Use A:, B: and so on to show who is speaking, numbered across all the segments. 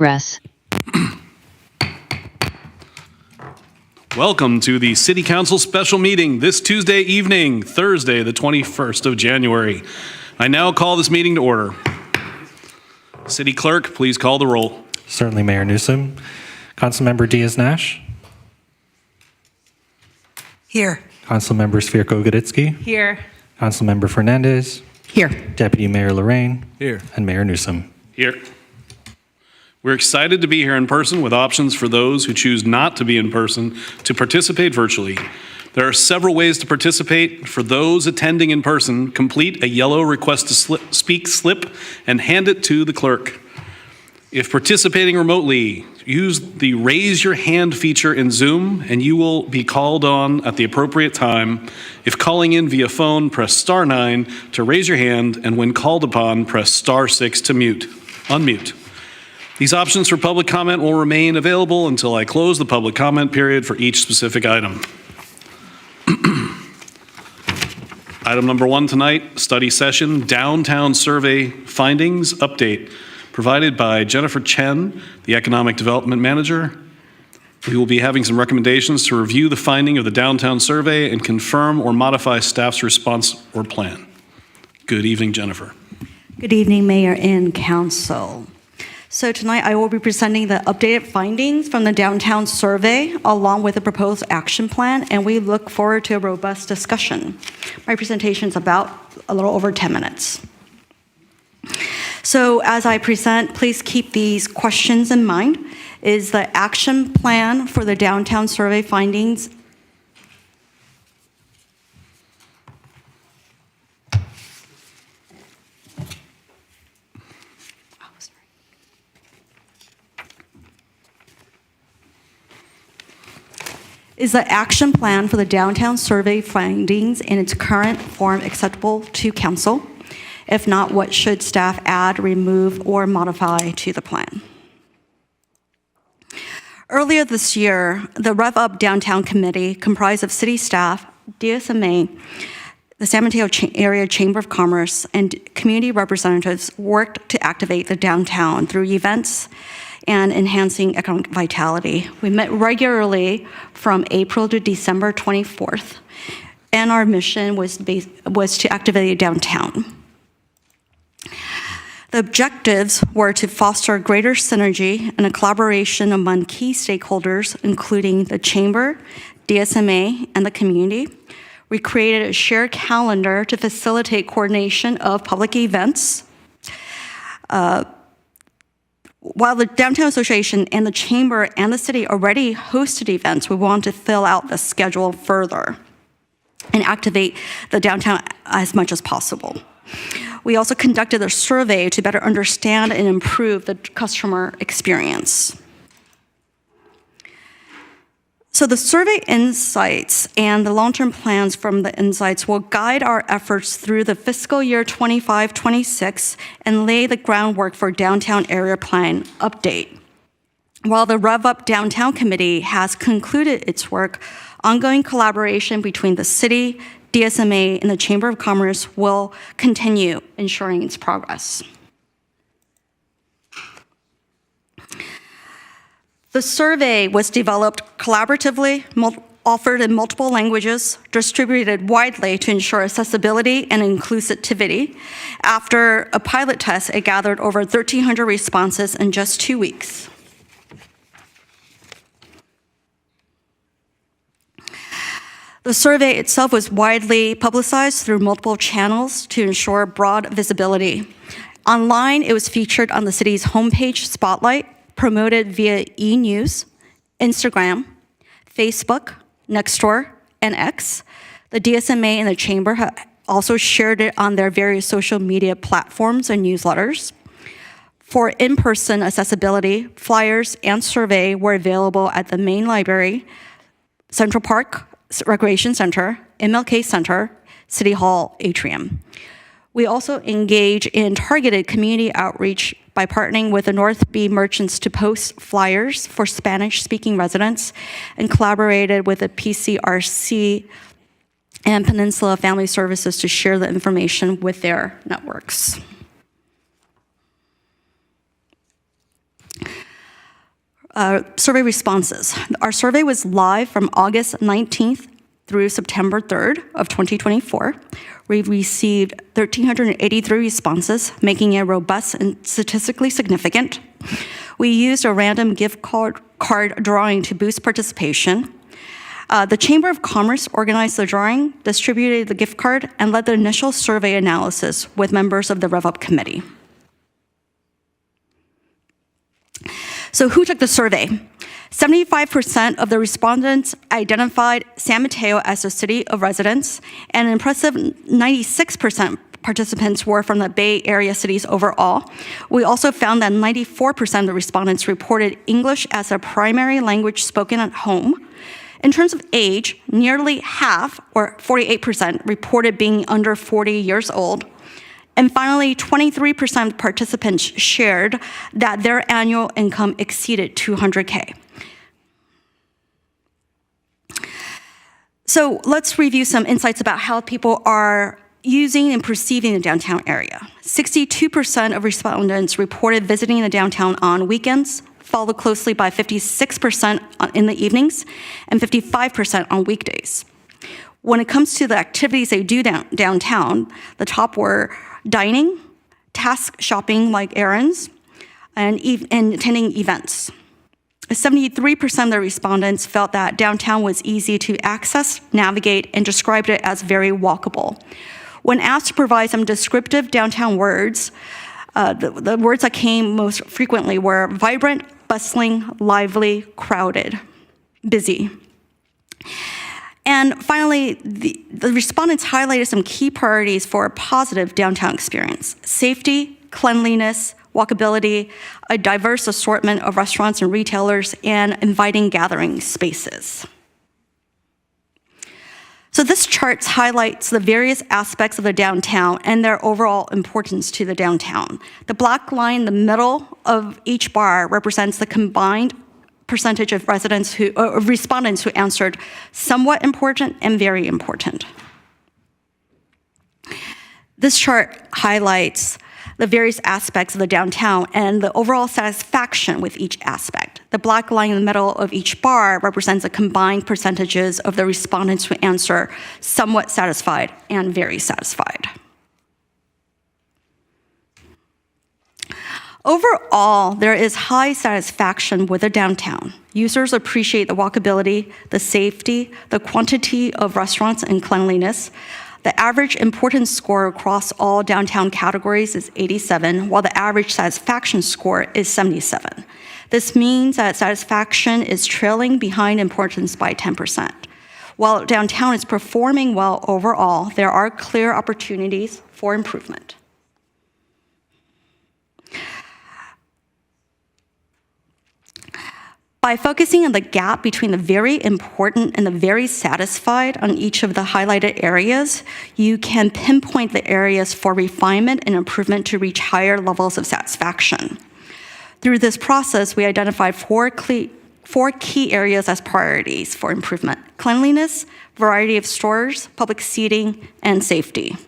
A: progress.
B: Welcome to the City Council special meeting this Tuesday evening, Thursday, the 21st of January. I now call this meeting to order. City Clerk, please call the roll.
C: Certainly, Mayor Newsom. Councilmember Diaz-Nash.
D: Here.
C: Councilmember Svirko-Goditsky.
D: Here.
C: Councilmember Fernandez.
D: Here.
C: Deputy Mayor Lorraine.
E: Here.
C: And Mayor Newsom.
B: Here. We're excited to be here in person with options for those who choose not to be in person to participate virtually. There are several ways to participate. For those attending in person, complete a yellow request to speak slip and hand it to the clerk. If participating remotely, use the raise your hand feature in Zoom and you will be called on at the appropriate time. If calling in via phone, press *9 to raise your hand, and when called upon, press *6 to unmute. These options for public comment will remain available until I close the public comment period for each specific item. Item number 1 tonight, study session, downtown survey findings update, provided by Jennifer Chen, the Economic Development Manager. We will be having some recommendations to review the finding of the downtown survey and confirm or modify staff's response or plan. Good evening, Jennifer.
F: Good evening, Mayor and Council. So tonight I will be presenting the updated findings from the downtown survey along with the proposed action plan, and we look forward to a robust discussion. My presentation is about a little over 10 minutes. So as I present, please keep these questions in mind. Is the action plan for the downtown survey findings Is the action plan for the downtown survey findings in its current form acceptable to council? If not, what should staff add, remove, or modify to the plan? Earlier this year, the Rev Up Downtown Committee, comprised of city staff, DSMA, the San Mateo Area Chamber of Commerce, and community representatives, worked to activate the downtown through events and enhancing economic vitality. We met regularly from April to December 24th, and our mission was to activate downtown. The objectives were to foster greater synergy and a collaboration among key stakeholders, including the Chamber, DSMA, and the community. We created a shared calendar to facilitate coordination of public events. While the Downtown Association and the Chamber and the city already hosted events, we want to fill out the schedule further and activate the downtown as much as possible. We also conducted a survey to better understand and improve the customer experience. So the survey insights and the long-term plans from the insights will guide our efforts through the fiscal year 25-26 and lay the groundwork for downtown area plan update. While the Rev Up Downtown Committee has concluded its work, ongoing collaboration between the city, DSMA, and the Chamber of Commerce will continue ensuring its progress. The survey was developed collaboratively, offered in multiple languages, distributed widely to ensure accessibility and inclusivity. After a pilot test, it gathered over 1,300 responses in just 2 weeks. The survey itself was widely publicized through multiple channels to ensure broad visibility. Online, it was featured on the city's homepage Spotlight, promoted via e-news, Instagram, Facebook, Nextdoor, and X. The DSMA and the Chamber also shared it on their various social media platforms and newsletters. For in-person accessibility, flyers and survey were available at the main library, Central Park Recreation Center, MLK Center, City Hall atrium. We also engage in targeted community outreach by partnering with the North Bee merchants to post flyers for Spanish-speaking residents and collaborated with the PCRC and Peninsula Family Services to share the information with their networks. Survey responses. Our survey was live from August 19th through September 3rd of 2024. We received 1,383 responses, making it robust and statistically significant. We used a random gift card drawing to boost participation. The Chamber of Commerce organized the drawing, distributed the gift card, and led the initial survey analysis with members of the RevUp committee. So who took the survey? 75% of the respondents identified San Mateo as the city of residence, and an impressive 96% participants were from the Bay Area cities overall. We also found that 94% of the respondents reported English as a primary language spoken at home. In terms of age, nearly half, or 48%, reported being under 40 years old. And finally, 23% of participants shared that their annual income exceeded $200K. So let's review some insights about how people are using and perceiving the downtown area. 62% of respondents reported visiting the downtown on weekends, followed closely by 56% in the evenings and 55% on weekdays. When it comes to the activities they do downtown, the top were dining, task shopping like errands, and attending events. 73% of the respondents felt that downtown was easy to access, navigate, and described it as very walkable. When asked to provide some descriptive downtown words, the words that came most frequently were vibrant, bustling, lively, crowded, busy. And finally, the respondents highlighted some key priorities for a positive downtown experience: safety, cleanliness, walkability, a diverse assortment of restaurants and retailers, and inviting gathering spaces. So this chart highlights the various aspects of the downtown and their overall importance to the downtown. The black line in the middle of each bar represents the combined percentage of respondents who answered somewhat important and very important. This chart highlights the various aspects of the downtown and the overall satisfaction with each aspect. The black line in the middle of each bar represents the combined percentages of the respondents who answer somewhat satisfied and very satisfied. Overall, there is high satisfaction with the downtown. Users appreciate the walkability, the safety, the quantity of restaurants and cleanliness. The average importance score across all downtown categories is 87, while the average satisfaction score is 77. This means that satisfaction is trailing behind importance by 10%. While downtown is performing well overall, there are clear opportunities for improvement. By focusing on the gap between the very important and the very satisfied on each of the highlighted areas, you can pinpoint the areas for refinement and improvement to reach higher levels of satisfaction. Through this process, we identified four key areas as priorities for improvement: cleanliness, variety of stores, public seating, and safety.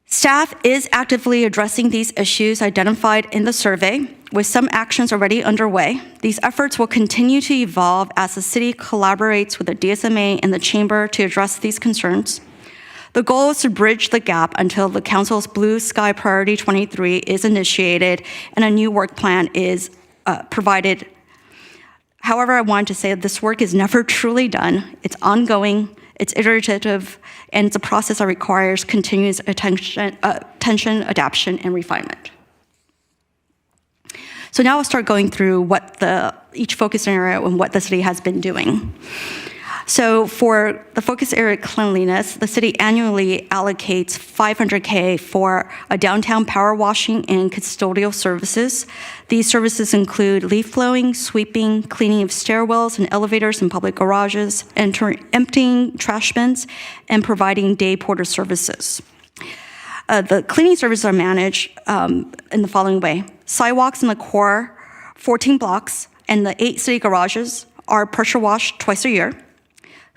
F: Staff is actively addressing these issues identified in the survey, with some actions already underway. These efforts will continue to evolve as the city collaborates with the DSMA and the Chamber to address these concerns. The goal is to bridge the gap until the Council's Blue Sky Priority 23 is initiated and a new work plan is provided. However, I want to say that this work is never truly done. It's ongoing, it's iterative, and it's a process that requires continuous attention, adaptation, and refinement. So now I'll start going through what each focus area and what the city has been doing. So for the focus area cleanliness, the city annually allocates $500K for a downtown power washing and custodial services. These services include leaf blowing, sweeping, cleaning of stairwells and elevators in public garages, emptying trash bins, and providing day porter services. The cleaning services are managed in the following way. Sidewalks in the core 14 blocks and the 8 city garages are pressure washed twice a year.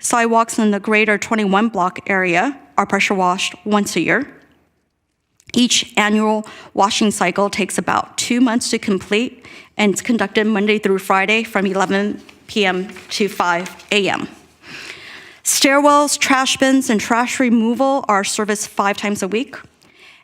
F: Sidewalks in the greater 21 block area are pressure washed once a year. Each annual washing cycle takes about 2 months to complete, and it's conducted Monday through Friday from 11 p.m. to 5 a.m. Stairwells, trash bins, and trash removal are serviced 5 times a week.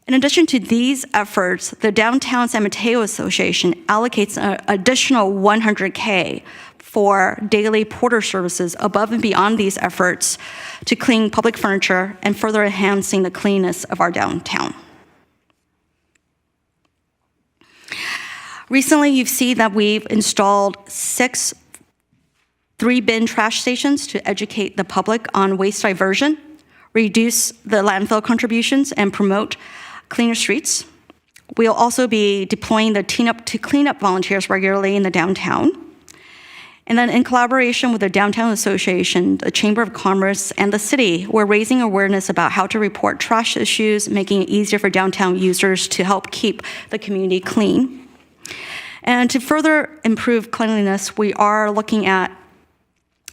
F: In addition to these efforts, the Downtown San Mateo Association allocates an additional $100K for daily porter services above and beyond these efforts to clean public furniture and further enhancing the cleanliness of our downtown. Recently, you've seen that we've installed 6 3-bin trash stations to educate the public on waste diversion, reduce the landfill contributions, and promote cleaner streets. We'll also be deploying the cleanup volunteers regularly in the downtown. And then in collaboration with the Downtown Association, the Chamber of Commerce, and the city, we're raising awareness about how to report trash issues, making it easier for downtown users to help keep the community clean. And to further improve cleanliness, we are looking at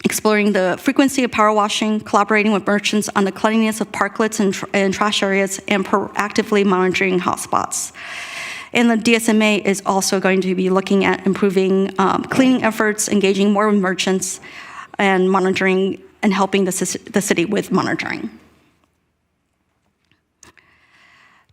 F: exploring the frequency of power washing, collaborating with merchants on the cleanliness of parklets and trash areas, and proactively monitoring hotspots. And the DSMA is also going to be looking at improving cleaning efforts, engaging more with merchants, and monitoring and helping the city with monitoring.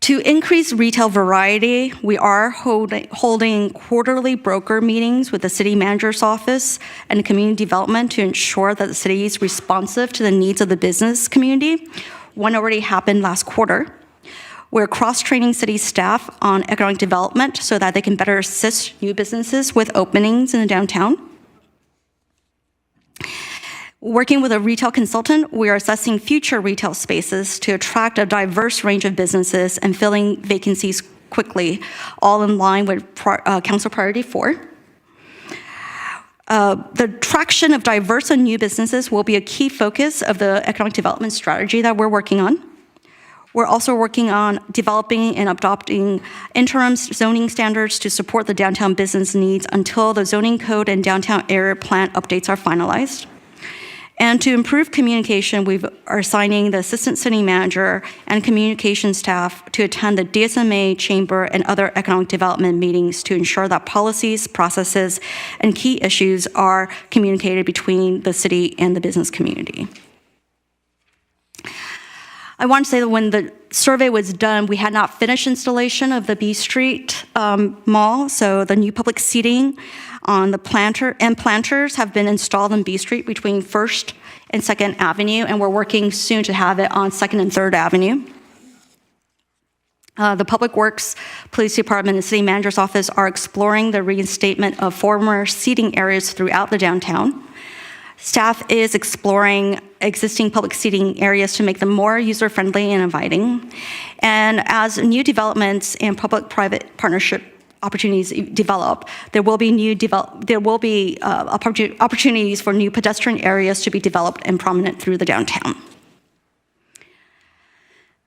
F: To increase retail variety, we are holding quarterly broker meetings with the city manager's office and community development to ensure that the city is responsive to the needs of the business community. One already happened last quarter. We're cross-training city staff on economic development so that they can better assist new businesses with openings in the downtown. Working with a retail consultant, we are assessing future retail spaces to attract a diverse range of businesses and filling vacancies quickly, all in line with Council Priority 4. The attraction of diverse and new businesses will be a key focus of the economic development strategy that we're working on. We're also working on developing and adopting interim zoning standards to support the downtown business needs until the zoning code and downtown area plan updates are finalized. And to improve communication, we are assigning the assistant city manager and communication staff to attend the DSMA, chamber, and other economic development meetings to ensure that policies, processes, and key issues are communicated between the city and the business community. I want to say that when the survey was done, we had not finished installation of the B Street Mall, so the new public seating on the planters have been installed on B Street between 1st and 2nd Avenue, and we're working soon to have it on 2nd and 3rd Avenue. The Public Works, Police Department, and City Manager's Office are exploring the reinstatement of former seating areas throughout the downtown. Staff is exploring existing public seating areas to make them more user-friendly and inviting. And as new developments and public-private partnership opportunities develop, there will be opportunities for new pedestrian areas to be developed and prominent through the downtown.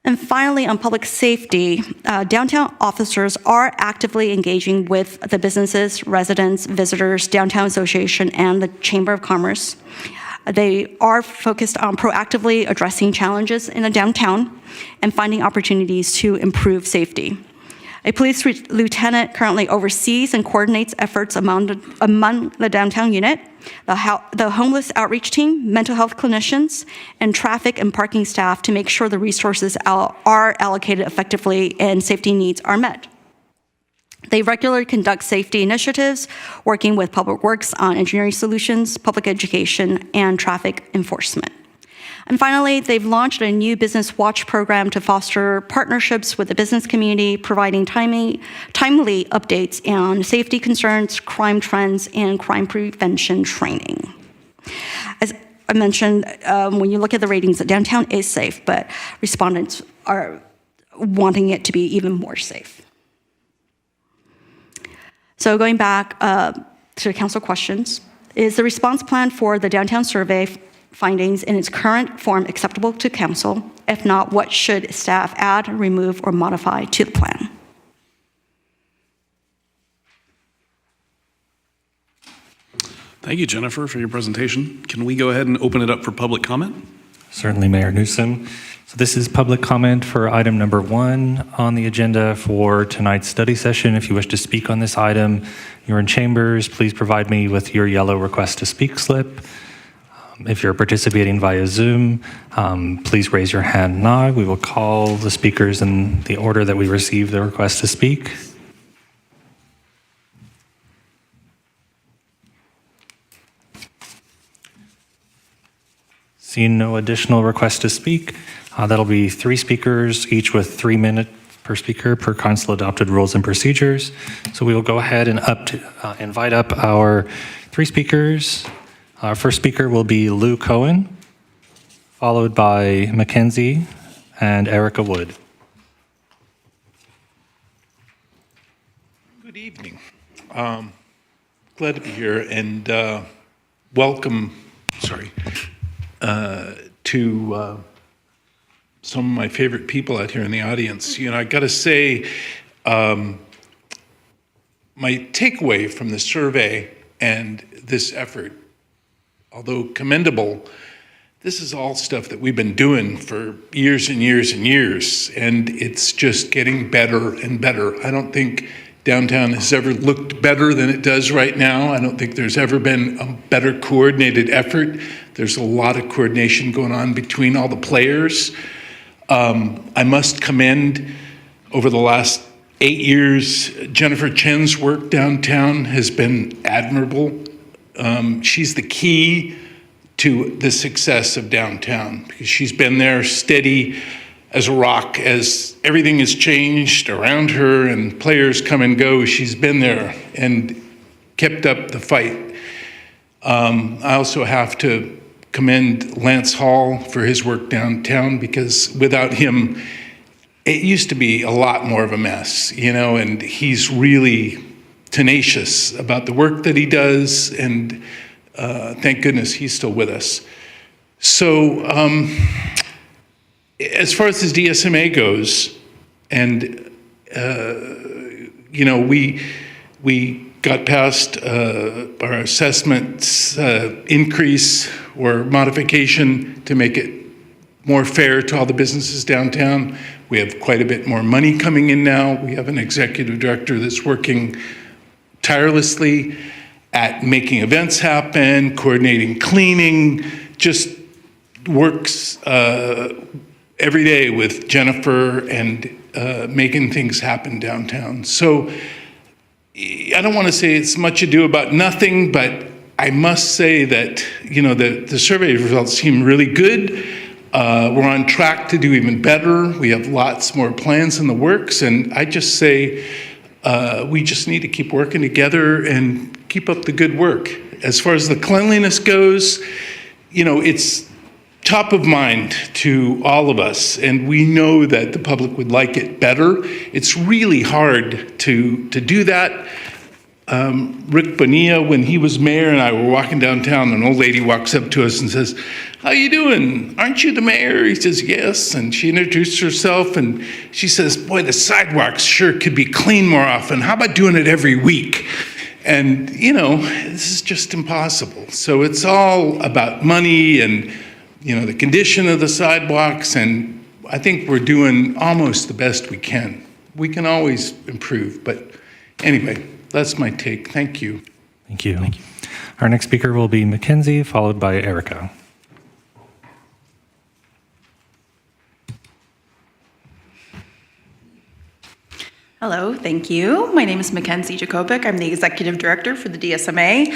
F: And finally, on public safety, downtown officers are actively engaging with the businesses, residents, visitors, Downtown Association, and the Chamber of Commerce. They are focused on proactively addressing challenges in the downtown and finding opportunities to improve safety. A police lieutenant currently oversees and coordinates efforts among the downtown unit, the homeless outreach team, mental health clinicians, and traffic and parking staff to make sure the resources are allocated effectively and safety needs are met. They regularly conduct safety initiatives, working with Public Works on engineering solutions, public education, and traffic enforcement. And finally, they've launched a new business watch program to foster partnerships with the business community, providing timely updates on safety concerns, crime trends, and crime prevention training. As I mentioned, when you look at the ratings, the downtown is safe, but respondents are wanting it to be even more safe. So going back to council questions, is the response plan for the downtown survey findings in its current form acceptable to council? If not, what should staff add, remove, or modify to the plan?
B: Thank you, Jennifer, for your presentation. Can we go ahead and open it up for public comment?
C: Certainly, Mayor Newsom. So this is public comment for item number 1 on the agenda for tonight's study session. If you wish to speak on this item, you're in chambers, please provide me with your yellow request to speak slip. If you're participating via Zoom, please raise your hand now. We will call the speakers in the order that we receive the request to speak. Seeing no additional requests to speak, that'll be 3 speakers, each with 3 minutes per speaker per council adopted rules and procedures. So we will go ahead and invite up our 3 speakers. Our first speaker will be Lou Cohen, followed by Mackenzie and Erica Wood.
A: Good evening. Glad to be here and welcome, to some of my favorite people out here in the audience. You know, I got to say, my takeaway from the survey and this effort, although commendable, this is all stuff that we've been doing for years and years and years, and it's just getting better and better. I don't think downtown has ever looked better than it does right now. I don't think there's ever been a better coordinated effort. There's a lot of coordination going on between all the players. I must commend, over the last 8 years, Jennifer Chen's work downtown has been admirable. She's the key to the success of downtown because she's been there steady as a rock. As everything has changed around her and players come and go, she's been there and kept up the fight. I also have to commend Lance Hall for his work downtown because without him, it used to be a lot more of a mess, you know, and he's really tenacious about the work that he does, and thank goodness he's still with us. So as far as this DSMA goes, and you know, we got past our assessments increase or modification to make it more fair to all the businesses downtown. We have quite a bit more money coming in now. We have an executive director that's working tirelessly at making events happen, coordinating cleaning, just works every day with Jennifer and making things happen downtown. So I don't want to say it's much ado about nothing, but I must say that, you know, the survey results seem really good. We're on track to do even better. We have lots more plans in the works, and I just say we just need to keep working together and keep up the good work. As far as the cleanliness goes, you know, it's top of mind to all of us, and we know that the public would like it better. It's really hard to do that. Rick Bonilla, when he was mayor and I were walking downtown, an old lady walks up to us and says, "How you doing? Aren't you the mayor?" He says, "Yes." And she introduced herself and she says, "Boy, the sidewalks sure could be cleaned more often. How about doing it every week?" And, you know, this is just impossible. So it's all about money and, you know, the condition of the sidewalks, and I think we're doing almost the best we can. We can always improve, but anyway, that's my take. Thank you.
C: Thank you. Our next speaker will be Mackenzie, followed by Erica.
D: Hello, thank you. My name is Mackenzie Jakobic. I'm the Executive Director for the DSMA.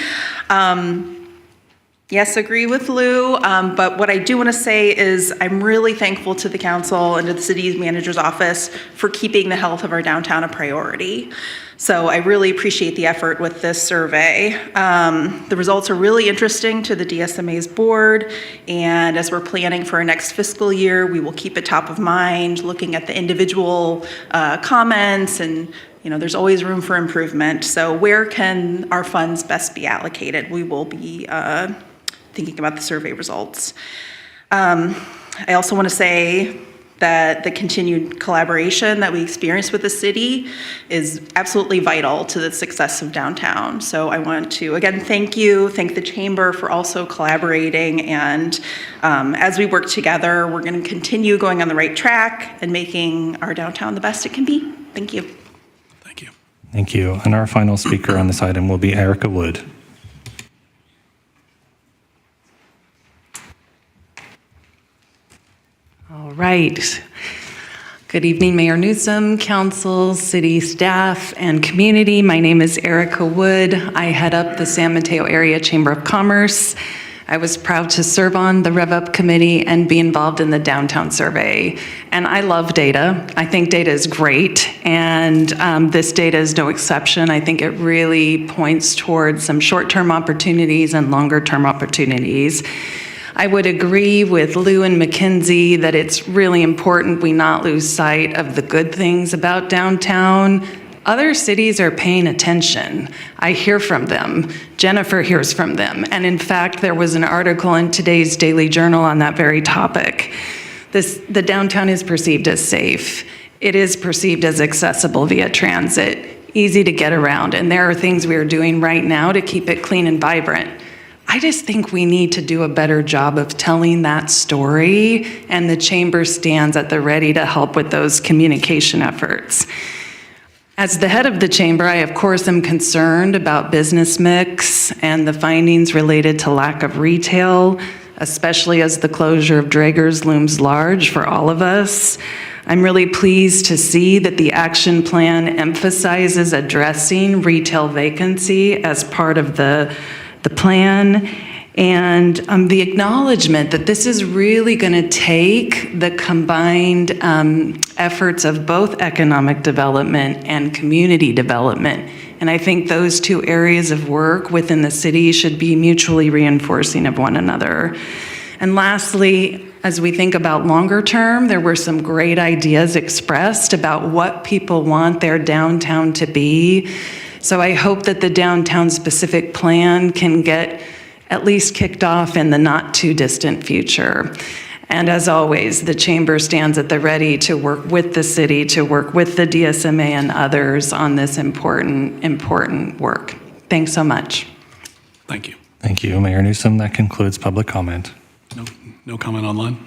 D: Yes, agree with Lou, but what I do want to say is I'm really thankful to the council and to the city manager's office for keeping the health of our downtown a priority. So I really appreciate the effort with this survey. The results are really interesting to the DSMA's board, and as we're planning for our next fiscal year, we will keep it top of mind, looking at the individual comments, and you know, there's always room for improvement. So where can our funds best be allocated? We will be thinking about the survey results. I also want to say that the continued collaboration that we experience with the city is absolutely vital to the success of downtown. So I want to, again, thank the Chamber for also collaborating. And as we work together, we're going to continue going on the right track and making our downtown the best it can be. Thank you.
B: Thank you.
C: Thank you. And our final speaker on this item will be Erica Wood.
E: All right. Good evening, Mayor Newsom, council, city staff, and community. My name is Erica Wood. I head up the San Mateo Area Chamber of Commerce. I was proud to serve on the Rev Up Committee and be involved in the downtown survey. And I love data. I think data is great, and this data is no exception. I think it really points towards some short-term opportunities and longer-term opportunities. I would agree with Lou and Mackenzie that it's really important we not lose sight of the good things about downtown. Other cities are paying attention. I hear from them. Jennifer hears from them. And in fact, there was an article in today's Daily Journal on that very topic. The downtown is perceived as safe. It is perceived as accessible via transit, easy to get around. And there are things we are doing right now to keep it clean and vibrant. I just think we need to do a better job of telling that story, and the Chamber stands at the ready to help with those communication efforts. As the head of the Chamber, I of course am concerned about business mix and the findings related to lack of retail, especially as the closure of Draeger's looms large for all of us. I'm really pleased to see that the action plan emphasizes addressing retail vacancy as part of the plan, and the acknowledgement that this is really going to take the combined efforts of both economic development and community development. And I think those two areas of work within the city should be mutually reinforcing of one another. And lastly, as we think about longer term, there were some great ideas expressed about what people want their downtown to be. So I hope that the downtown specific plan can get at least kicked off in the not too distant future. And as always, the Chamber stands at the ready to work with the city, to work with the DSMA and others on this important work. Thanks so much.
B: Thank you.
C: Thank you, Mayor Newsom. That concludes public comment.
B: No comment online?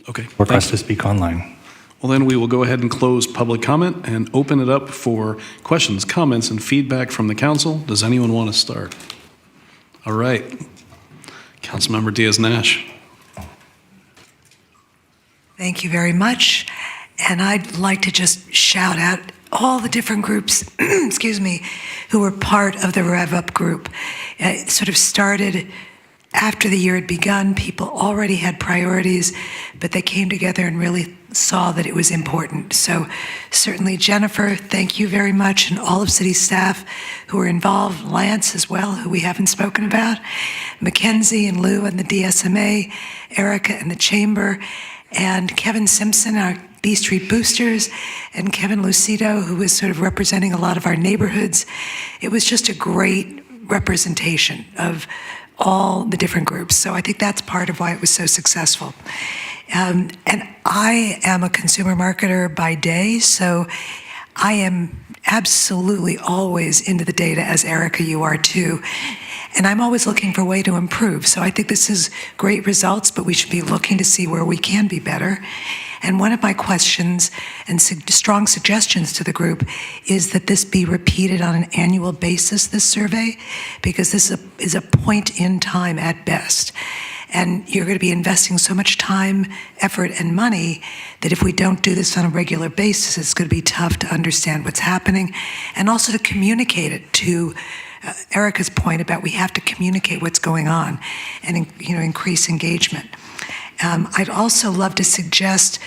B: Okay.
C: Request to speak online.
B: Well, then we will go ahead and close public comment and open it up for questions, comments, and feedback from the council. Does anyone want to start? All right. Councilmember Diaz-Nash.
G: Thank you very much. And I'd like to just shout out all the different groups, excuse me, who were part of the Rev Up group. It sort of started after the year had begun. People already had priorities, but they came together and really saw that it was important. So certainly Jennifer, thank you very much, and all of city staff who were involved, Lance as well, who we haven't spoken about, Mackenzie and Lou and the DSMA, Erica and the Chamber, and Kevin Simpson, our B Street Boosters, and Kevin Lucido, who was sort of representing a lot of our neighborhoods. It was just a great representation of all the different groups. So I think that's part of why it was so successful. And I am a consumer marketer by day, so I am absolutely always into the data, as Erica, you are too. And I'm always looking for a way to improve. So I think this is great results, but we should be looking to see where we can be better. And one of my questions and strong suggestions to the group is that this be repeated on an annual basis, this survey, because this is a point in time at best. And you're going to be investing so much time, effort, and money that if we don't do this on a regular basis, it's going to be tough to understand what's happening and also to communicate it to Erica's point about we have to communicate what's going on and increase engagement. I'd also love to suggest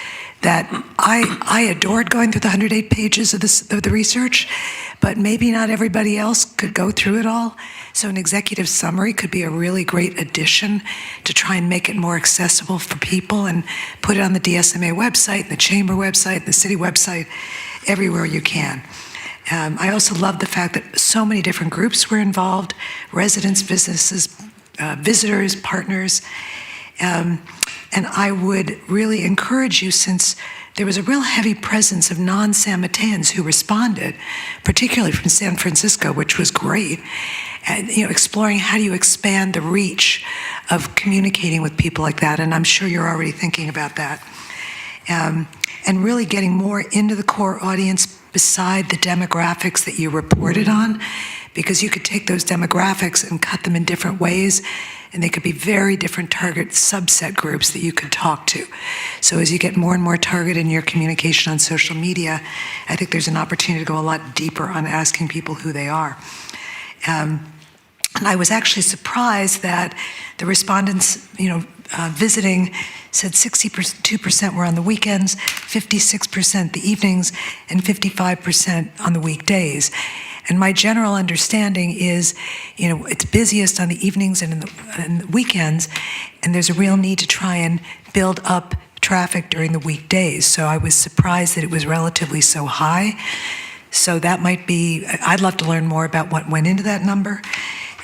G: that I adored going through the 108 pages of the research, but maybe not everybody else could go through it all. So an executive summary could be a really great addition to try and make it more accessible for people and put it on the DSMA website, the Chamber website, the city website, everywhere you can. I also love the fact that so many different groups were involved, residents, businesses, visitors, partners. And And I would really encourage you, since there was a real heavy presence of non-San Mateans who responded, particularly from San Francisco, which was great, and exploring how do you expand the reach of communicating with people like that. And I'm sure you're already thinking about that. And really getting more into the core audience beside the demographics that you reported on, because you could take those demographics and cut them in different ways, and they could be very different target subset groups that you could talk to. So as you get more and more targeted in your communication on social media, I think there's an opportunity to go a lot deeper on asking people who they are. And I was actually surprised that the respondents, visiting said 62% were on the weekends, 56% the evenings, and 55% on the weekdays. And my general understanding is, it's busiest on the evenings and in the weekends, and there's a real need to try and build up traffic during the weekdays. So I was surprised that it was relatively so high. So that might be, I'd love to learn more about what went into that number.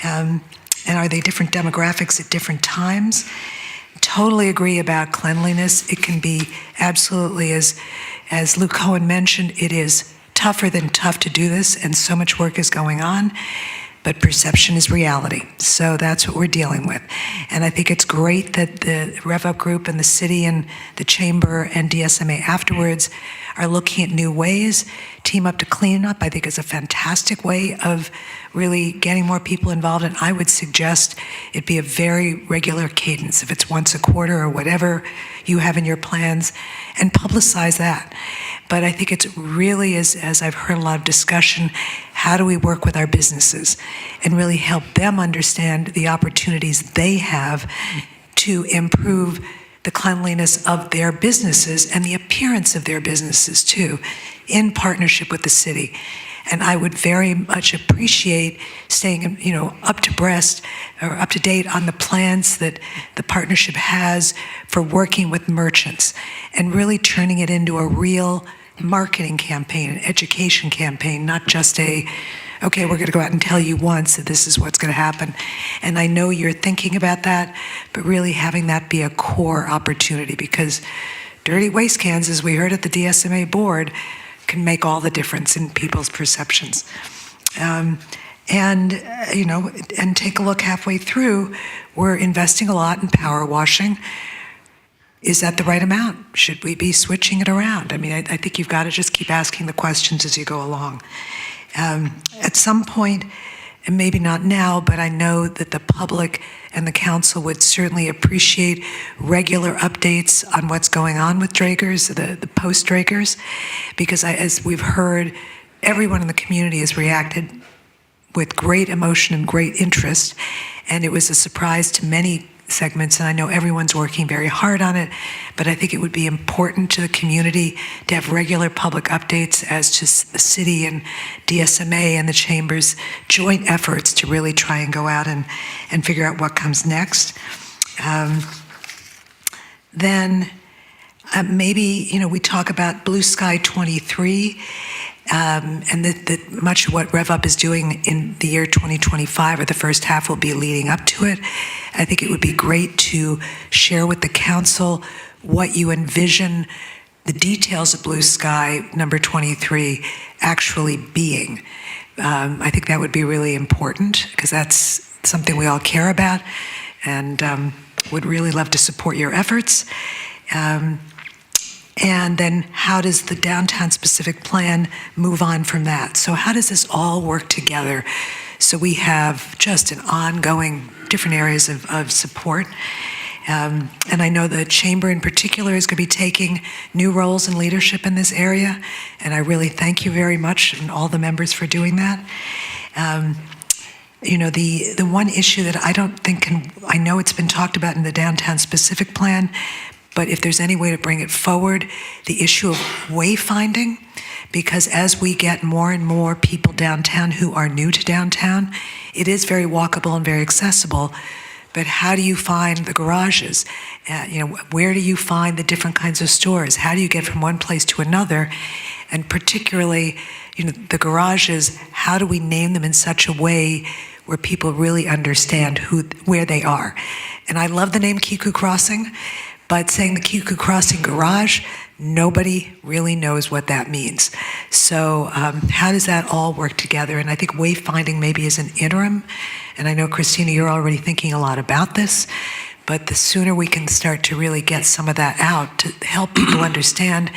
G: And are they different demographics at different times? Totally agree about cleanliness. It can be absolutely, as Luke Cohen mentioned, it is tougher than tough to do this, and so much work is going on, but perception is reality. So that's what we're dealing with. And I think it's great that the RevUp Group and the city and the chamber and DSMA afterwards are looking at new ways. Team Up to Clean Up, I think, is a fantastic way of really getting more people involved, and I would suggest it be a very regular cadence, if it's once a quarter or whatever you have in your plans, and publicize that. But I think it's really, as I've heard a lot of discussion, how do we work with our businesses and really help them understand the opportunities they have to improve the cleanliness of their businesses and the appearance of their businesses too, in partnership with the city. And I would very much appreciate staying, up to date on the plans that the partnership has for working with merchants and really turning it into a real marketing campaign, an education campaign, not just okay, we're going to go out and tell you once that this is what's going to happen. And I know you're thinking about that, but really having that be a core opportunity, because dirty waste cans, as we heard at the DSMA board, can make all the difference in people's perceptions. And take a look halfway through, we're investing a lot in power washing. Is that the right amount? Should we be switching it around? I mean, I think you've got to just keep asking the questions as you go along. At some point, and maybe not now, but I know that the public and the council would certainly appreciate regular updates on what's going on with Dragers, the post-Dragers, because as we've heard, everyone in the community has reacted with great emotion and great interest, and it was a surprise to many segments, and I know everyone's working very hard on it, but I think it would be important to the community to have regular public updates as to the city and DSMA and the chamber's joint efforts to really try and go out and figure out what comes next. Then maybe, we talk about Blue Sky 23, and that much of what RevUp is doing in the year 2025 or the first half will be leading up to it. I think it would be great to share with the council what you envision the details of Blue Sky number 23 actually being. I think that would be really important, because that's something we all care about, and would really love to support your efforts. And then how does the downtown specific plan move on from that? So how does this all work together so we have just an ongoing different areas of support? And I know the chamber in particular is going to be taking new roles in leadership in this area, and I really thank you very much and all the members for doing that. The one issue that I don't think I know it's been talked about in the downtown specific plan, but if there's any way to bring it forward, the issue of wayfinding, because as we get more and more people downtown who are new to downtown, it is very walkable and very accessible, but how do you find the garages? Where do you find the different kinds of stores? How do you get from one place to another? And particularly, the garages, how do we name them in such a way where people really understand where they are. And I love the name Kiku Crossing, but saying the Kiku Crossing Garage, nobody really knows what that means. So how does that all work together? And I think wayfinding maybe is an interim. And I know, Christina, you're already thinking a lot about this. But the sooner we can start to really get some of that out to help people understand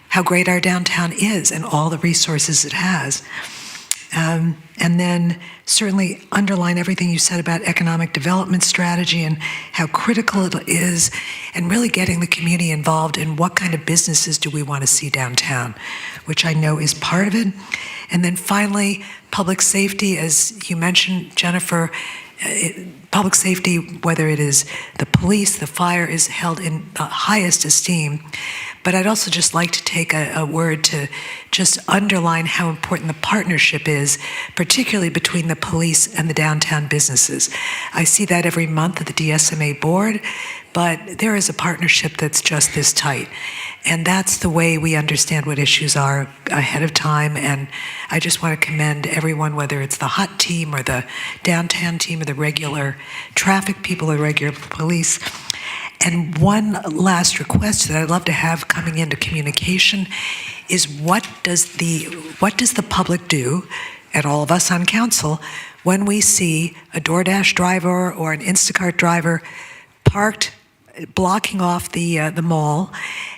G: how great our downtown is and all the resources it has. And then certainly underline everything you said about economic development strategy and how critical it is, and really getting the community involved in what kind of businesses do we want to see downtown, which I know is part of it. And then finally, public safety, as you mentioned, Jennifer, public safety, whether it is the police, the fire, is held in the highest esteem. But I'd also just like to take a word to just underline how important the partnership is, particularly between the police and the downtown businesses. I see that every month at the DSMA board, but there is a partnership that's just this tight. And that's the way we understand what issues are ahead of time. And I just want to commend everyone, whether it's the HUT team or the downtown team or the regular traffic people or regular police. And one last request that I'd love to have coming into communication is what does the public do, and all of us on council, when we see a DoorDash driver or an Instacart driver parked blocking off the mall,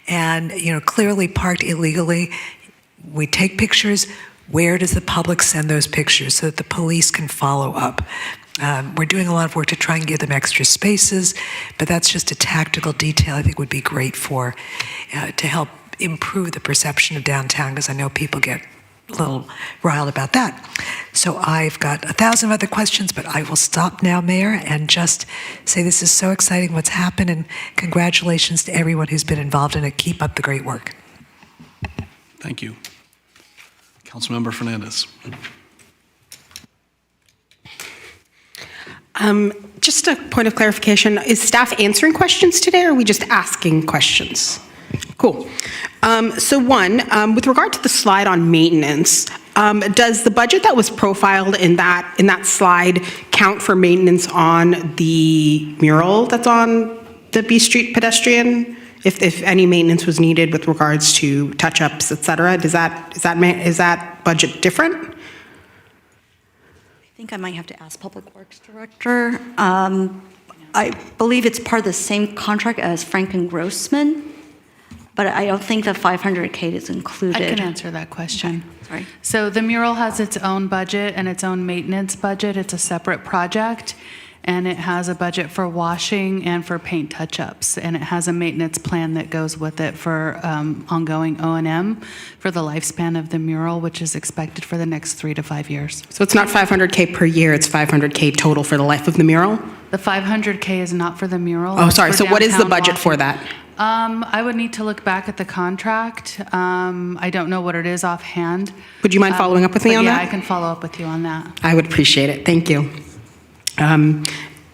G: and clearly parked illegally? We take pictures. Where does the public send those pictures so that the police can follow up? We're doing a lot of work to try and give them extra spaces, but that's just a tactical detail I think would be great to help improve the perception of downtown, because I know people get a little riled about that. So I've got 1,000 other questions, but I will stop now, Mayor, and just say this is so exciting what's happened, and congratulations to everyone who's been involved in it. Keep up the great work.
B: Thank you. Councilmember Fernandez.
H: Just a point of clarification, is staff answering questions today, or are we just asking questions? Cool. So one, with regard to the slide on maintenance, does the budget that was profiled in that slide count for maintenance on the mural that's on the B Street pedestrian? If any maintenance was needed with regards to touch-ups, et cetera, is that budget different?
F: I think I might have to ask Public Works Director. I believe it's part of the same contract as Frank and Grossman, but I don't think the 500K is included.
I: I can answer that question.
F: Okay. Sorry.
I: So the mural has its own budget and its own maintenance budget. It's a separate project, and it has a budget for washing and for paint touch-ups, and it has a maintenance plan that goes with it for ongoing O&M for the lifespan of the mural, which is expected for the next 3 to 5 years.
H: So it's not 500K per year, it's 500K total for the life of the mural?
I: The 500K is not for the mural.
H: Oh,
I: it's
H: sorry,
I: for
H: so what is the
I: downtown
H: budget for
I: washing.
H: that?
I: I would need to look back at the contract. I don't know what it is offhand.
H: Would you mind following up with me
I: But
H: on
I: yeah,
H: that?
I: I can follow up with you on that.
H: I would appreciate it, thank you.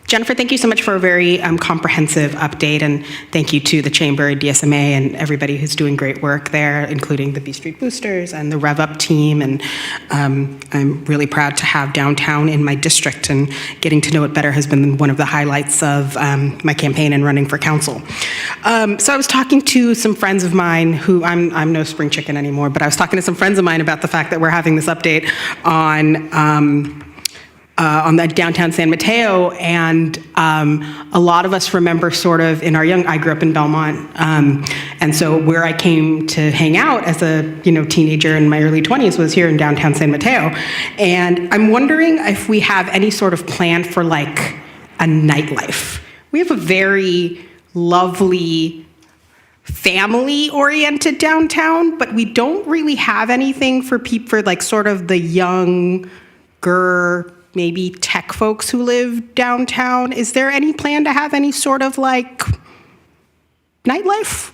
H: Jennifer, thank you so much for a very comprehensive update, and thank you to the Chamber, DSMA, and everybody who's doing great work there, including the B Street Boosters and the Rev Up team. And I'm really proud to have downtown in my district, and getting to know it better has been one of the highlights of my campaign and running for council. So I was talking to some friends of mine who, I'm no spring chicken anymore, but I was talking to some friends of mine about the fact that we're having this update on the downtown San Mateo, and a lot of us remember sort of in our I grew up in Belmont, and so where I came to hang out as a teenager in my early 20s was here in downtown San Mateo. And I'm wondering if we have any sort of plan for like a nightlife. We have a very lovely family-oriented downtown, but we don't really have anything for like sort of the younger, maybe tech folks who live downtown. Is there any plan to have any sort of like nightlife?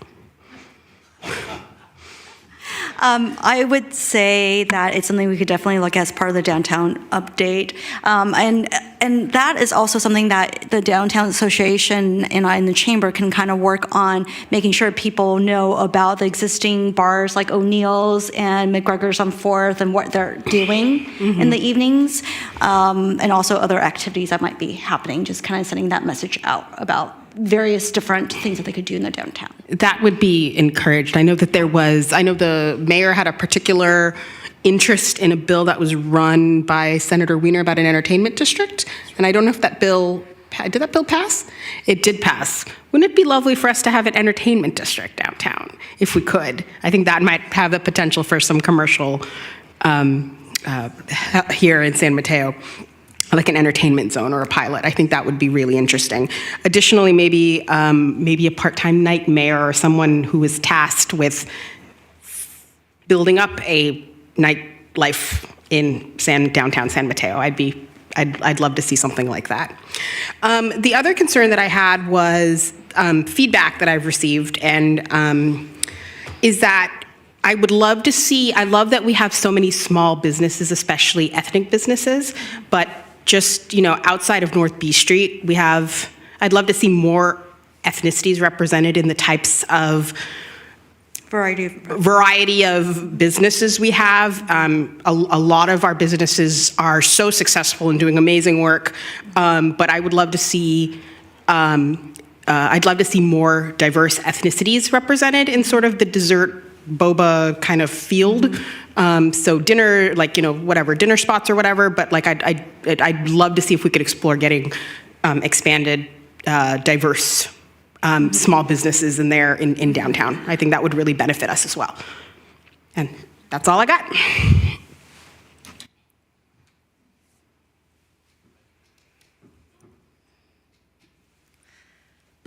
F: I would say that it's something we could definitely look at as part of the downtown update. And that is also something that the Downtown Association and I in the Chamber can kind of work on, making sure people know about the existing bars like O'Neill's and McGregor's on 4th and what they're doing in the evenings, and also other activities that might be happening, just kind of sending that message out about various different things that they could do in the downtown.
H: That would be encouraged. I know that I know the mayor had a particular interest in a bill that was run by Senator Wiener about an entertainment district. And I don't know if that bill, did that bill pass? It did pass. Wouldn't it be lovely for us to have an entertainment district downtown, if we could? I think that might have the potential for some commercial here in San Mateo, like an entertainment zone or a pilot. I think that would be really interesting. Additionally, maybe a part-time night mayor or someone who is tasked with building up a nightlife in downtown San Mateo. I'd love to see something like that. The other concern that I had was feedback that I've received, and is that I love that we have so many small businesses, especially ethnic businesses, but just, outside of North B Street, I'd love to see more ethnicities represented in the types of variety of businesses we have. A lot of our businesses are so successful and doing amazing work, but I would love to see I'd love to see more diverse ethnicities represented in sort of the dessert boba kind of field. So dinner, dinner spots or whatever, but I'd love to see if we could explore getting expanded, diverse small businesses in there in downtown. I think that would really benefit us as well. And that's all I got.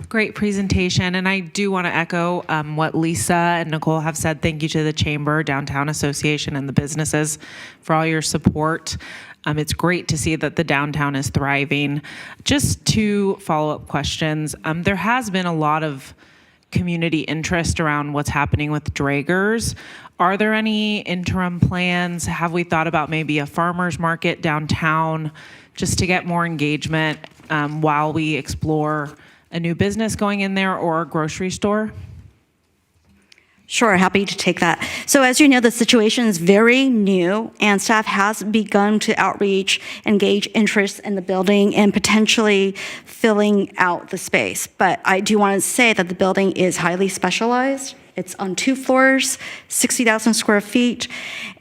J: Great presentation, and I do want to echo what Lisa and Nicole have said. Thank you to the Chamber, Downtown Association, and the businesses for all your support. It's great to see that the downtown is thriving. Just two follow-up questions. There has been a lot of community interest around what's happening with Draeger's. Are there any interim plans? Have we thought about maybe a farmer's market downtown just to get more engagement while we explore a new business going in there or a grocery store?
F: Sure, happy to take that. So as you know, the situation is very new, and staff has begun to outreach, engage interest in the building, and potentially filling out the space. But I do want to say that the building is highly specialized. It's on 2 floors, 60,000 square feet,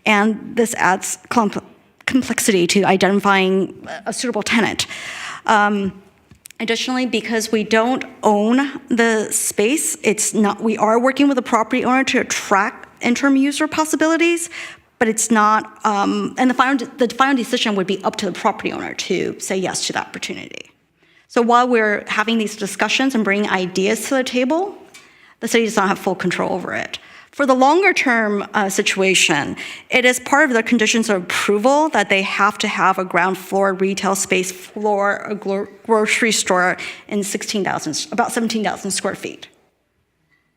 F: and this adds complexity to identifying a suitable tenant. Additionally, because we don't own the space, we are working with the property owner to attract interim user possibilities, but it's not, and the final decision would be up to the property owner to say yes to that opportunity. So while we're having these discussions and bringing ideas to the table, the city does not have full control over it. For the longer term situation, it is part of the conditions of approval that they have to have a ground floor retail space for a grocery store in about 17,000 square feet.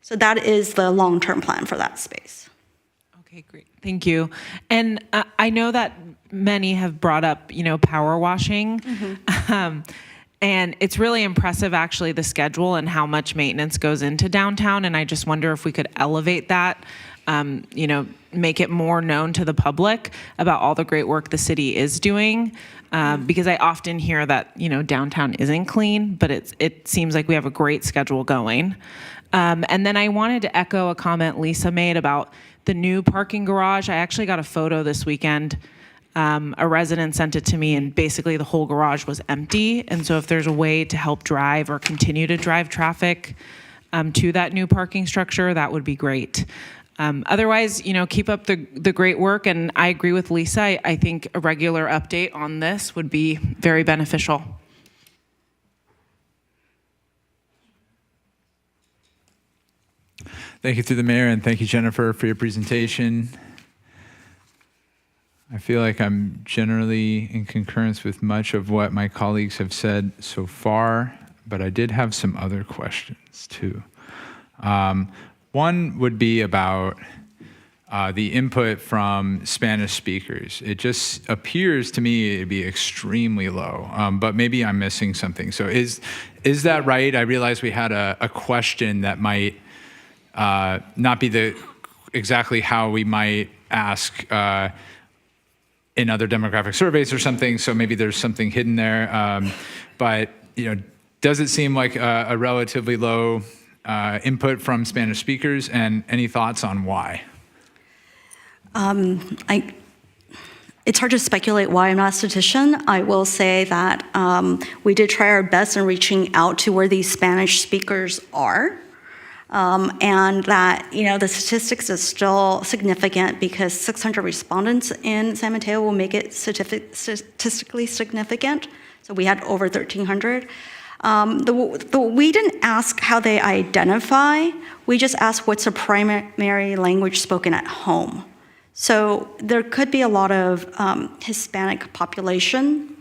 F: So that is the long-term plan for that space.
J: Okay, great. Thank you. And I know that many have brought up, power washing. And it's really impressive, actually, the schedule and how much maintenance goes into downtown. And I just wonder if we could elevate that, make it more known to the public about all the great work the city is doing. Because I often hear that, downtown isn't clean, but it seems like we have a great schedule going. And then I wanted to echo a comment Lisa made about the new parking garage. I actually got a photo this weekend. A resident sent it to me, and basically the whole garage was empty. And so if there's a way to help drive or continue to drive traffic to that new parking structure, that would be great. Otherwise, keep up the great work. And I agree with Lisa. I think a regular update on this would be very beneficial.
K: Thank you through the mayor, and thank you, Jennifer, for your presentation. I feel like I'm generally in concurrence with much of what my colleagues have said so far, but I did have some other questions too. One would be about the input from Spanish speakers. It just appears to me to be extremely low, but maybe I'm missing something. So is that right? I realize we had a question that might not be exactly how we might ask in other demographic surveys or something, so maybe there's something hidden there. But does it seem like a relatively low input from Spanish speakers, and any thoughts on why?
F: It's hard to speculate why. I'm not a statistician. I will say that we did try our best in reaching out to where these Spanish speakers are. And that, the statistics is still significant because 600 respondents in San Mateo will make it statistically significant. So we had over 1,300. We didn't ask how they identify. We just asked what's the primary language spoken at home. So there could be a lot of Hispanic population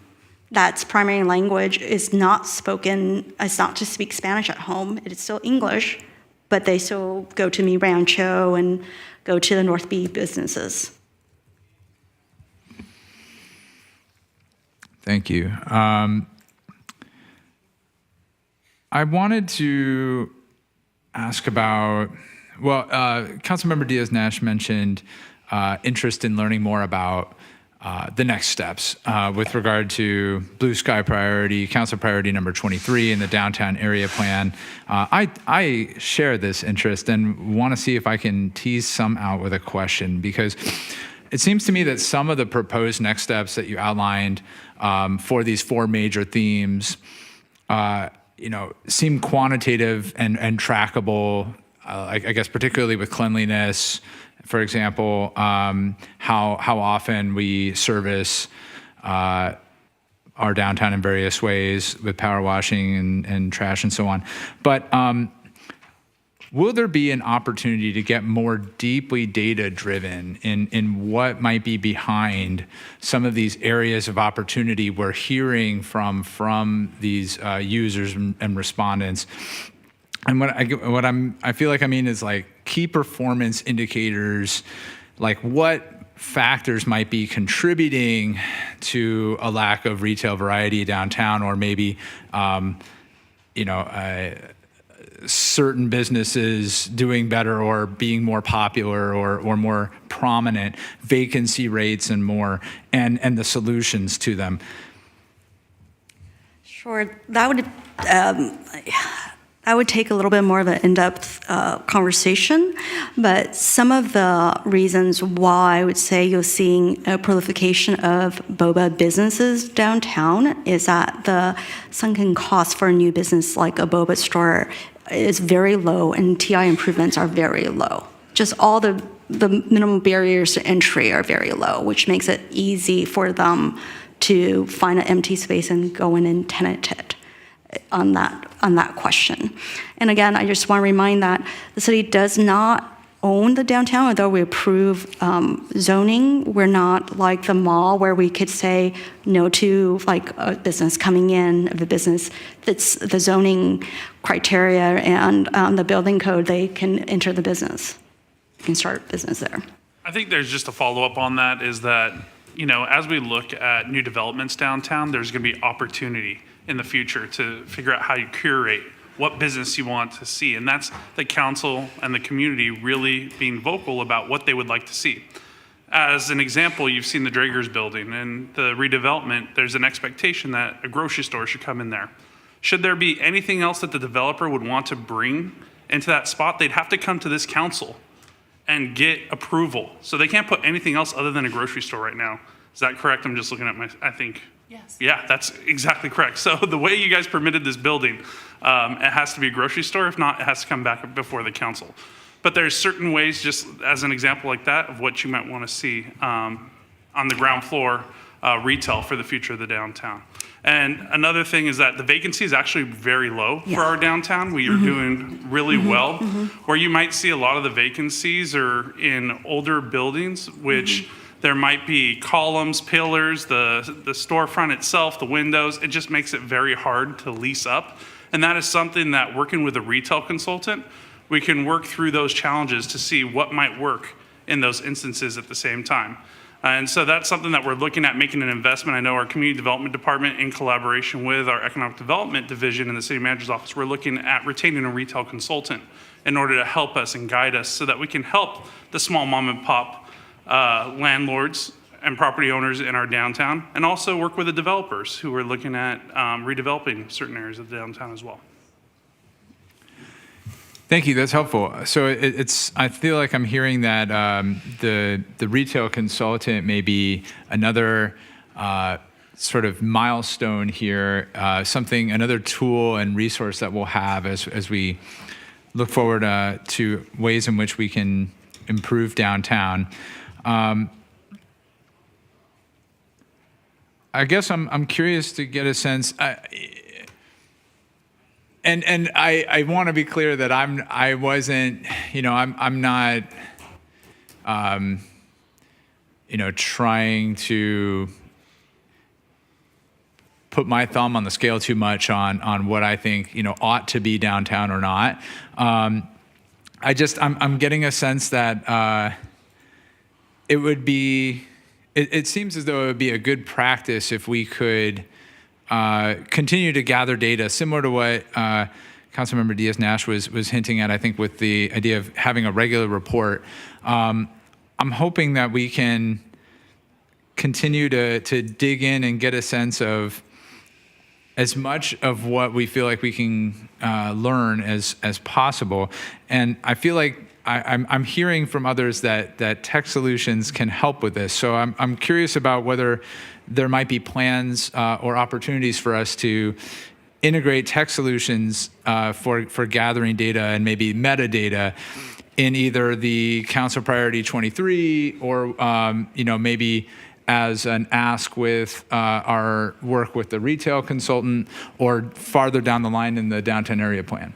F: that's primary language is not to speak Spanish at home. It is still English, but they still go to Mi Rancho and go to the North Beach businesses.
K: Thank you. I wanted to ask about, Councilmember Diaz-Nash mentioned interest in learning more about the next steps with regard to Blue Sky Priority, Council Priority number 23 in the Downtown Area Plan. I share this interest and want to see if I can tease some out with a question, because it seems to me that some of the proposed next steps that you outlined for these 4 major themes seem quantitative and trackable, I guess particularly with cleanliness, for example, how often we service our downtown in various ways with power washing and trash and so on. But will there be an opportunity to get more deeply data-driven in what might be behind some of these areas of opportunity we're hearing from these users and respondents? And I feel like I mean is like key performance indicators, like what factors might be contributing to a lack of retail variety downtown, or maybe certain businesses doing better or being more popular or more prominent, vacancy rates and more, and the solutions to them.
F: Sure, that would take a little bit more of an in-depth conversation, but some of the reasons why I would say you're seeing a proliferation of boba businesses downtown is that the sunken cost for a new business like a boba store is very low, and TI improvements are very low. Just all the minimum barriers to entry are very low, which makes it easy for them to find an empty space and go in and tenant it. On that question. And again, I just want to remind that the city does not own the downtown, although we approve zoning. We're not like the mall where we could say no to like a business coming in. If a business fits the zoning criteria and the building code, they can enter the business. You can start business there.
L: I think there's just a follow-up on that is that, as we look at new developments downtown, there's going to be opportunity in the future to figure out how you curate what business you want to see. And that's the council and the community really being vocal about what they would like to see. As an example, you've seen the Drager's building and the redevelopment. There's an expectation that a grocery store should come in there. Should there be anything else that the developer would want to bring into that spot, they'd have to come to this council and get approval. So they can't put anything else other than a grocery store right now. Is that correct? I'm just looking at I think.
I: Yes.
L: Yeah, that's exactly correct. So the way you guys permitted this building, it has to be a grocery store. If not, it has to come back before the council. But there's certain ways, just as an example like that, of what you might want to see on the ground floor retail for the future of the downtown. And another thing is that the vacancy is actually very low for our downtown. We are doing really well. Where you might see a lot of the vacancies are in older buildings, which there might be columns, pillars, the storefront itself, the windows. It just makes it very hard to lease up. And that is something that working with a retail consultant, we can work through those challenges to see what might work in those instances at the same time. And so that's something that we're looking at making an investment. I know our community development department, in collaboration with our economic development division in the city manager's office, we're looking at retaining a retail consultant in order to help us and guide us so that we can help the small mom and pop landlords and property owners in our downtown, and also work with the developers who are looking at redeveloping certain areas of the downtown as well.
K: Thank you. That's helpful. So I feel like I'm hearing that the retail consultant may be another sort of milestone here, another tool and resource that we'll have as we look forward to ways in which we can improve downtown. I guess I'm curious to get a sense. And I want to be clear that I'm not trying to put my thumb on the scale too much on what I think ought to be downtown or not. I'm getting a sense that it seems as though it would be a good practice if we could continue to gather data, similar to what Councilmember Diaz-Nash was hinting at, I think, with the idea of having a regular report. I'm hoping that we can continue to dig in and get a sense of as much of what we feel like we can learn as possible. And I feel like I'm hearing from others that tech solutions can help with this. So I'm curious about whether there might be plans or opportunities for us to integrate tech solutions for gathering data and maybe metadata in either the Council Priority 23 or maybe as an ask with our work with the retail consultant, or farther down the line in the downtown area plan.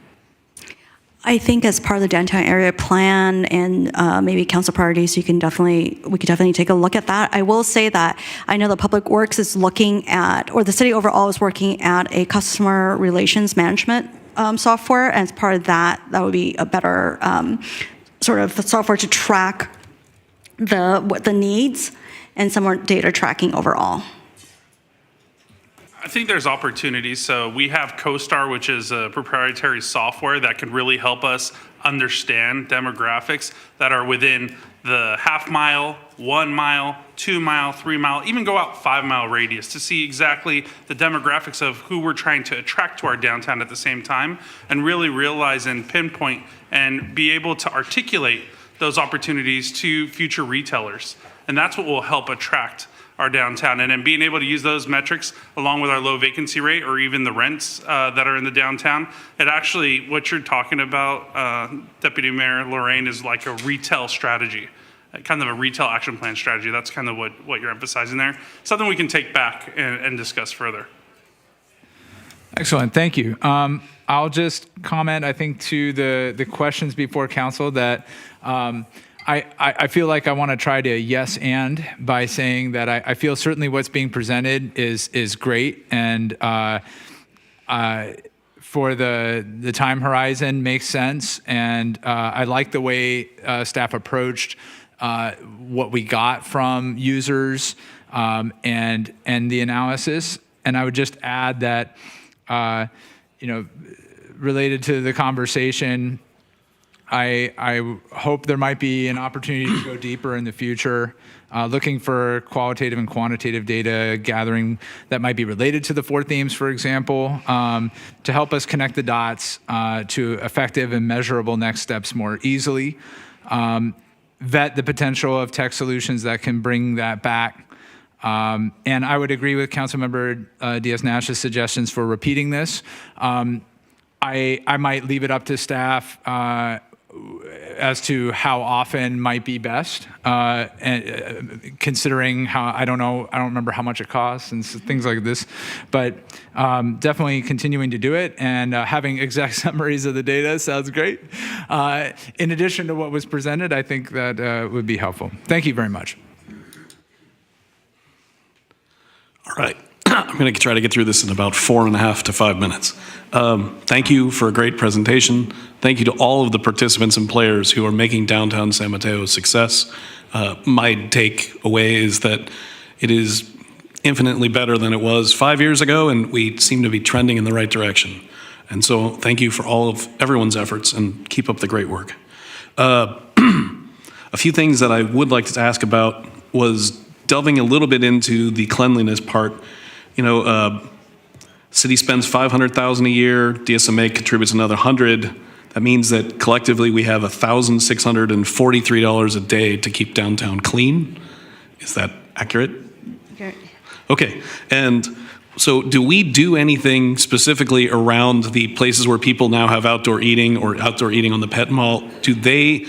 F: I think as part of the downtown area plan and maybe council priorities, we could definitely take a look at that. I will say that I know the Public Works is looking at, or the city overall is working at a customer relations management software, and as part of that would be a better sort of software to track what the needs and some more data tracking overall.
L: I think there's opportunities. So we have CoStar, which is a proprietary software that can really help us understand demographics that are within the half mile, 1 mile, 2 mile, 3 mile, even go out 5 mile radius to see exactly the demographics of who we're trying to attract to our downtown at the same time, and really realize and pinpoint and be able to articulate those opportunities to future retailers. And that's what will help attract our downtown. And then being able to use those metrics along with our low vacancy rate, or even the rents that are in the downtown, it actually, what you're talking about, Deputy Mayor Lorraine, is like a retail strategy, kind of a retail action plan strategy. That's kind of what you're emphasizing there. Something we can take back and discuss further.
K: Excellent, thank you. I'll just comment, I think, to the questions before council that I feel like I want to try to yes and by saying that I feel certainly what's being presented is great, and for the time horizon makes sense, and I like the way staff approached what we got from users and the analysis. And I would just add that related to the conversation, I hope there might be an opportunity to go deeper in the future, looking for qualitative and quantitative data gathering that might be related to the 4 themes, for example, to help us connect the dots to effective and measurable next steps more easily, vet the potential of tech solutions that can bring that back. And I would agree with Councilmember Diaz-Nash's suggestions for repeating this. I might leave it up to staff as to how often might be best, and considering how, I don't remember how much it costs and things like this, but definitely continuing to do it, and having exact summaries of the data sounds great. In addition to what was presented, I think that would be helpful. Thank you very much.
B: All right. I'm going to try to get through this in about 4.5 to 5 minutes. Thank you for a great presentation. Thank you to all of the participants and players who are making downtown San Mateo a success. My takeaway is that it is infinitely better than it was 5 years ago, and we seem to be trending in the right direction. And so thank you for all of everyone's efforts, and keep up the great work. A few things that I would like to ask about was delving a little bit into the cleanliness part. You know, city spends $500,000 a year, DSMA contributes another 100. That means that collectively we have $1,643 a day to keep downtown clean. Is that accurate? Okay. And so do we do anything specifically around the places where people now have outdoor eating or outdoor eating on the pet mall? Do they,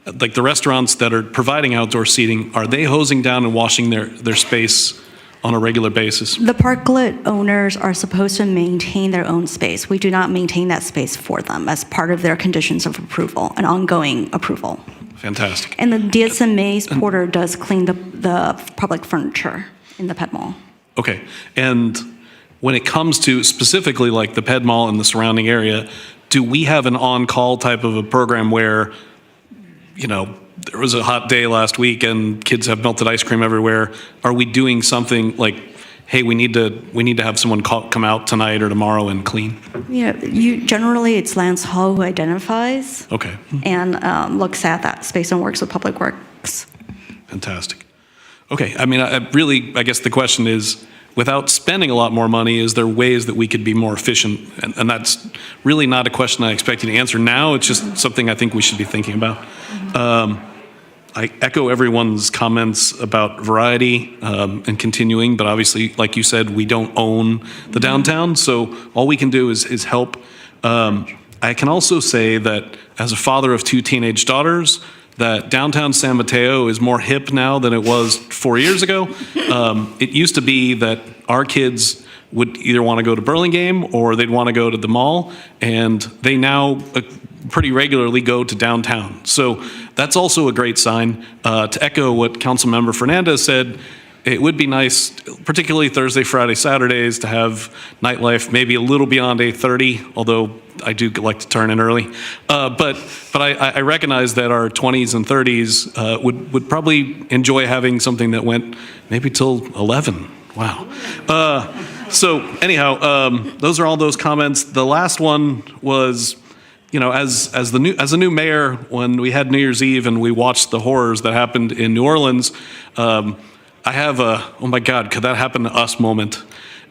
B: like the restaurants that are providing outdoor seating, are they hosing down and washing their space on a regular basis?
F: The parklet owners are supposed to maintain their own space. We do not maintain that space for them as part of their conditions of approval, an ongoing approval.
B: Fantastic.
F: And the DSMA's porter does clean the public furniture in the pet mall.
B: Okay. And when it comes to specifically like the pet mall and the surrounding area, do we have an on-call type of a program where, you know, there was a hot day last week and kids have melted ice cream everywhere? Are we doing something like, hey, we need to have someone come out tonight or tomorrow and clean?
F: Yeah, generally it's Lance Hall who identifies.
B: Okay.
F: And looks at that space and works with Public Works.
B: Fantastic. Okay. I mean, I guess the question is, without spending a lot more money, is there ways that we could be more efficient? And that's really not a question I expect you to answer now. It's just something I think we should be thinking about. I echo everyone's comments about variety and continuing, but obviously, like you said, we don't own the downtown, so all we can do is help. I can also say that as a father of 2 teenage daughters, that downtown San Mateo is more hip now than it was 4 years ago. It used to be that our kids would either want to go to Burlingame or they'd want to go to the mall, and they now pretty regularly go to downtown. So that's also a great sign. To echo what Councilmember Fernandez said, it would be nice, particularly Thursday, Friday, Saturdays, to have nightlife maybe a little beyond 8:30, although I do like to turn in early. But I recognize that our 20s and 30s would probably enjoy having something that went maybe till 11. Wow. So anyhow, those are all those comments. The last one was, you know, as a new mayor, when we had New Year's Eve and we watched the horrors that happened in New Orleans, I have a, oh my God, could that happen to us moment?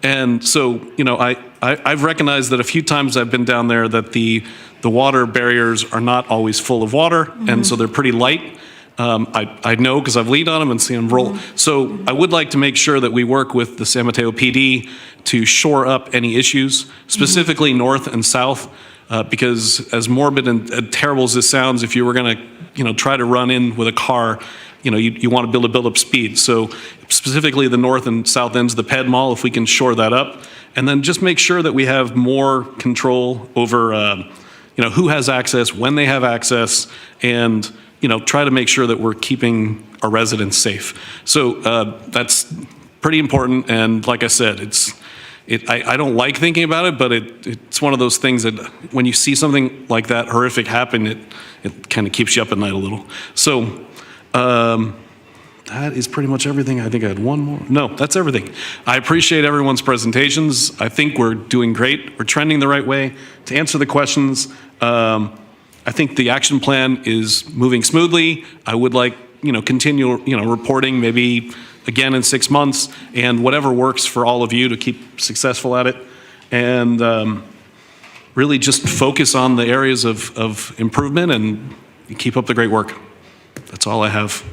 B: And so, you know, I've recognized that a few times I've been down there that the water barriers are not always full of water, and so they're pretty light. I know because I've leaned on them and seen them roll. So I would like to make sure that we work with the San Mateo PD to shore up any issues, specifically north and south, because as morbid and terrible as this sounds, if you were going to, you know, try to run in with a car, you know, you want to build up speed. So specifically the north and south ends of the Ped Mall, if we can shore that up, and then just make sure that we have more control over, you know, who has access, when they have access, and, you know, try to make sure that we're keeping our residents safe. So that's pretty important. And like I said, I don't like thinking about it, but it's one of those things that when you see something like that horrific happen, it kind of keeps you up at night a little. So that is pretty much everything. I think I had one more. No, that's everything. I appreciate everyone's presentations. I think we're doing great. We're trending the right way. To answer the questions, I think the action plan is moving smoothly. I would like, you know, continue, you know, reporting maybe again in 6 months, and whatever works for all of you to keep successful at it. And really just focus on the areas of improvement and keep up the great work. That's all I have.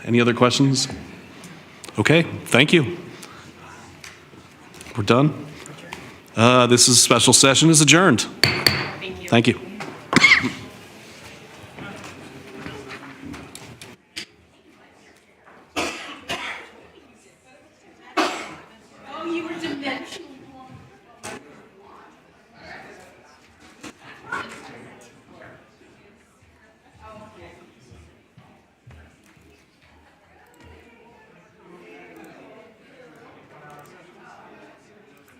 B: Any other questions? Okay, thank you. We're done. This special session is adjourned. Thank you.